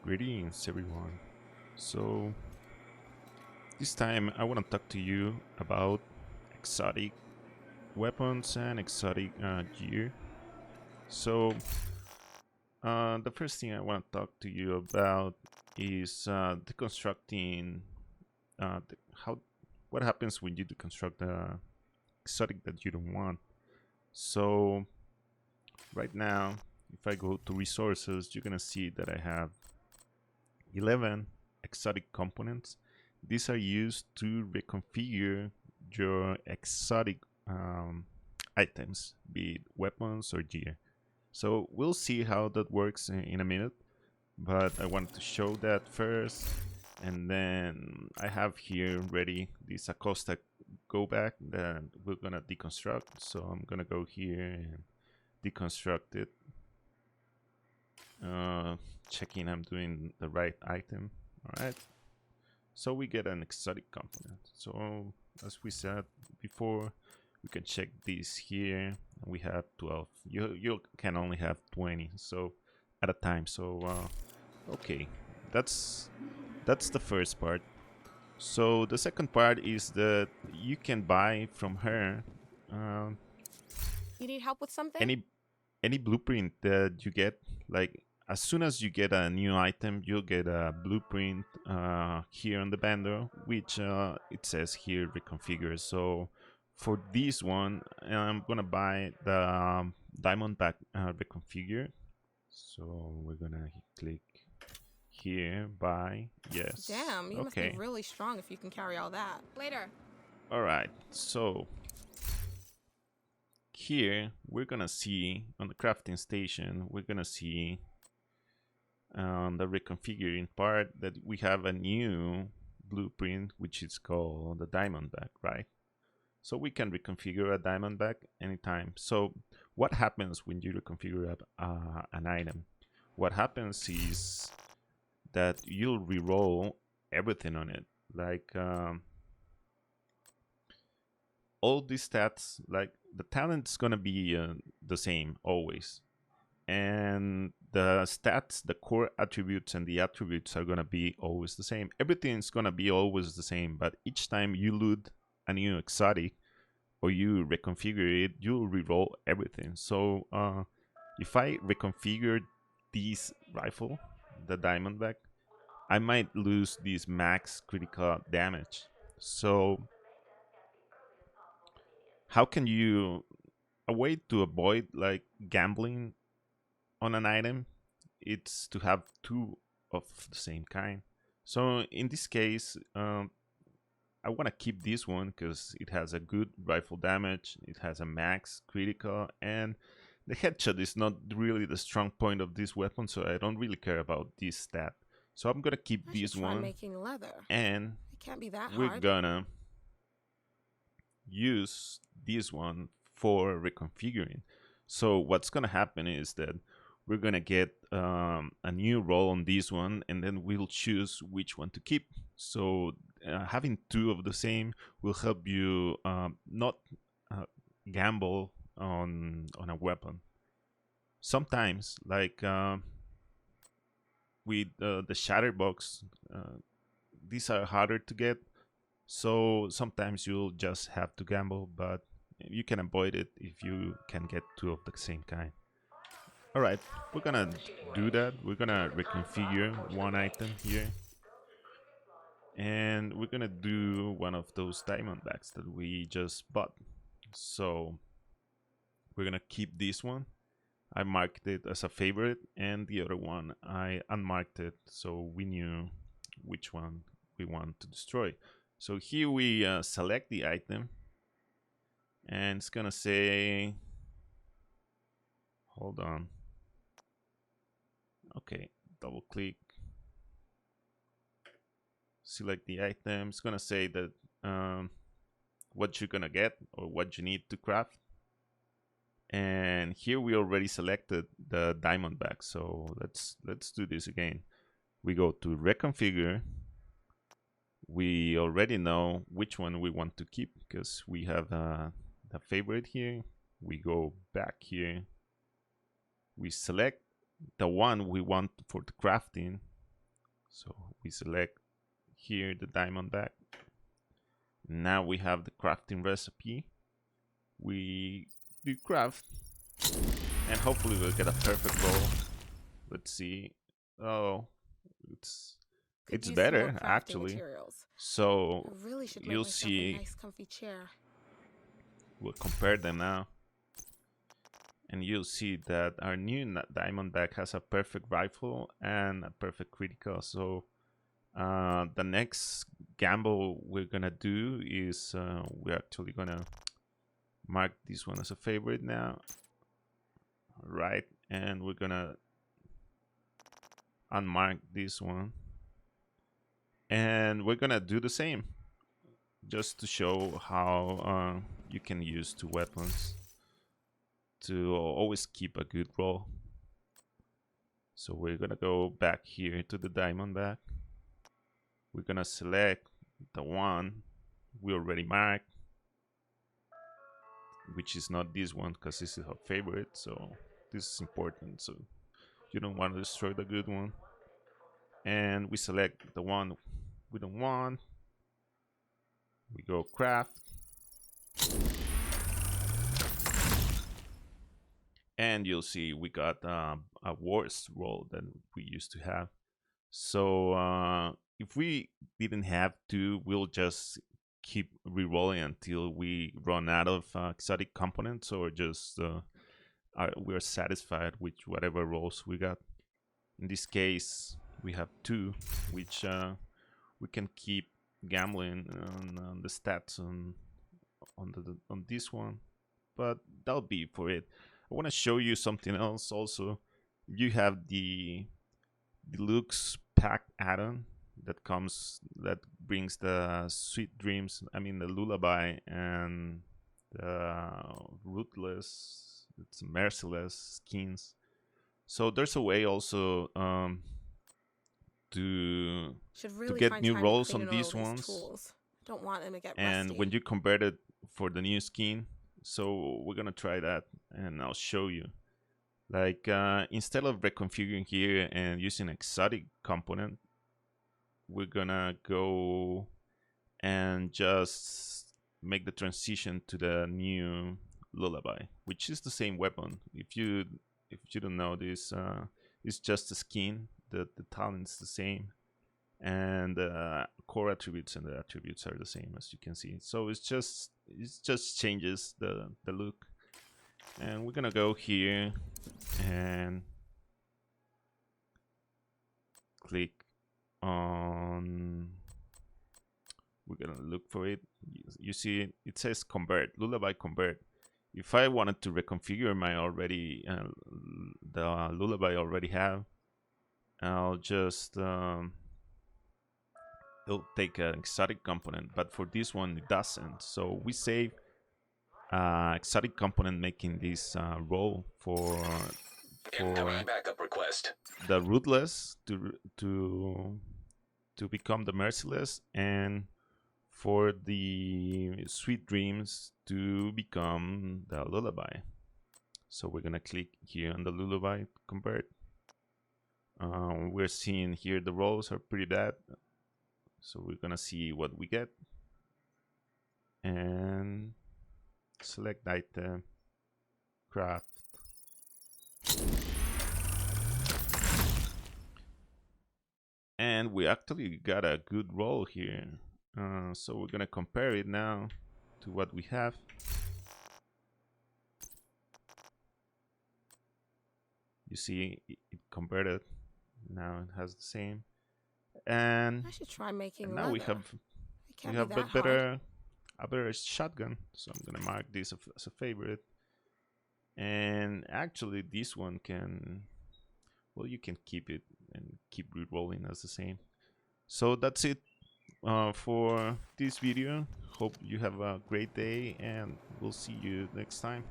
Greetings everyone. So this time I want to talk to you about exotic weapons and exotic gear. So the first thing I want to talk to you about is deconstructing how what happens when you deconstruct the exotic that you don't want. So right now, if I go to resources, you're gonna see that I have 11 exotic components. These are used to reconfigure your exotic items, be it weapons or gear. So we'll see how that works in a minute, but I wanted to show that first. And then I have here ready this Acosta go back that we're gonna deconstruct. So I'm gonna go here and deconstruct it. Checking I'm doing the right item. All right. So we get an exotic component. So as we said before, we can check this here. We have 12. You can only have 20. So at a time. So okay, that's the first part. So the second part is that you can buy from her um, You need help with something? any blueprint that you get. Like as soon as you get a new item, you'll get a blueprint here on the banner, which it says here reconfigure. So for this one, I'm gonna buy the Diamondback reconfigure. So we're gonna click here, buy, yes. Damn, you must be Okay. really strong if you can carry all that. Later. All right. So here we're gonna see on the crafting station, we're gonna see on the reconfiguring part that we have a new blueprint which is called the Diamondback, right? So we can reconfigure a Diamondback anytime. So what happens when you reconfigure an item? What happens is that you'll re-roll everything on it, like all these stats. Like the talent's gonna be the same always, and the stats, the core attributes and the attributes are gonna be always the same. Everything's gonna be always the same, but each time you loot a new exotic or you reconfigure it, you'll reroll everything. So if I reconfigure this rifle, the Diamondback, I might lose this max critical damage. So how can you, a way to avoid like gambling on an item, it's to have two of the same kind. So in this case, I want to keep this one because it has a good rifle damage, it has a max critical, and the headshot is not really the strong point of this weapon, so I don't really care about this stat. So I'm gonna keep I should this try one, making leather. and It can't be that we're hard. gonna use this one for reconfiguring. So what's gonna happen is that we're gonna get a new roll on this one, and then we'll choose which one to keep. So having two of the same will help you not uh, gamble on a weapon. Sometimes, like with the Shatterbox, these are harder to get. So sometimes you'll just have to gamble, but you can avoid it if you can get two of the same kind. All right, we're gonna do that. We're gonna reconfigure one item here, and we're gonna do one of those Diamondbacks that we just bought. So we're gonna keep this one. I marked it as a favorite, and the other one I unmarked it so we knew which one we want to destroy. So here we select the item, and it's gonna say, hold on, okay, double click, select the item. It's gonna say that what you're gonna get or what you need to craft. And here we already selected the Diamondback, so let's do this again. We go to reconfigure. We already know which one we want to keep because we have the favorite here. We go back here. We select the one we want for the crafting. So we select here the diamondback. Now we have the crafting recipe. We do craft, and hopefully we'll get a perfect roll. Let's see. Oh, it's Could use some more better crafting actually. materials. So I really should make you'll myself a see. nice comfy chair. We'll compare them now, and you'll see that our new diamondback has a perfect rifle and a perfect critical. So the next gamble we're gonna do is we're actually gonna mark this one as a favorite now, right? And we're gonna unmark this one, and we're gonna do the same, just to show how you can use two weapons to always keep a good roll. So we're gonna go back here to the diamondback. We're gonna select the one we already marked, which is not this one because this is our favorite. So this is important. So you don't want to destroy the good one. And we select the one we don't want. We go craft. And you'll see we got a worse roll than we used to have. So if we didn't have to, we'll just keep re-rolling until we run out of exotic components, or just we're satisfied with whatever rolls we got. In this case, we have two, which we can keep gambling on the stats on this one, but that'll be for it. I want to show you something else also. You have the deluxe pack add-on that brings the sweet dreams, I mean the lullaby and the ruthless, it's merciless skins. So there's a way also to Should really get find new time to rolls clean on and oil these these ones. tools. Don't want them to get And rusty. when you convert it for the new skin, so we're gonna try that and I'll show you. Like instead of reconfiguring here and using exotic component, we're gonna go and just make the transition to the new lullaby, which is the same weapon. If you don't know this, it's just a skin. The talent's the same, and core attributes and the attributes are the same, as you can see. So it just changes the look. And we're gonna go here and click on, we're gonna look for it. You see it says convert, lullaby convert. If I wanted to reconfigure my already the lullaby I already have, I'll just it'll take an exotic component, but for this one it doesn't. So we save exotic component making this roll for backup request. the ruthless to become the merciless, and for the sweet dreams to become the lullaby. So we're gonna click here on the lullaby convert. We're seeing here the rolls are pretty bad, so we're gonna see what we get and select item, craft. And we actually got a good roll here. So we're gonna compare it now to what we have. You see it converted. Now it has the same. And I should try making now leather. we have that a better shotgun. So I'm gonna mark this as a favorite. And actually this one can, well, you can keep it and keep re-rolling as the same. So that's it for this video. Hope you have a great day, and we'll see you next time.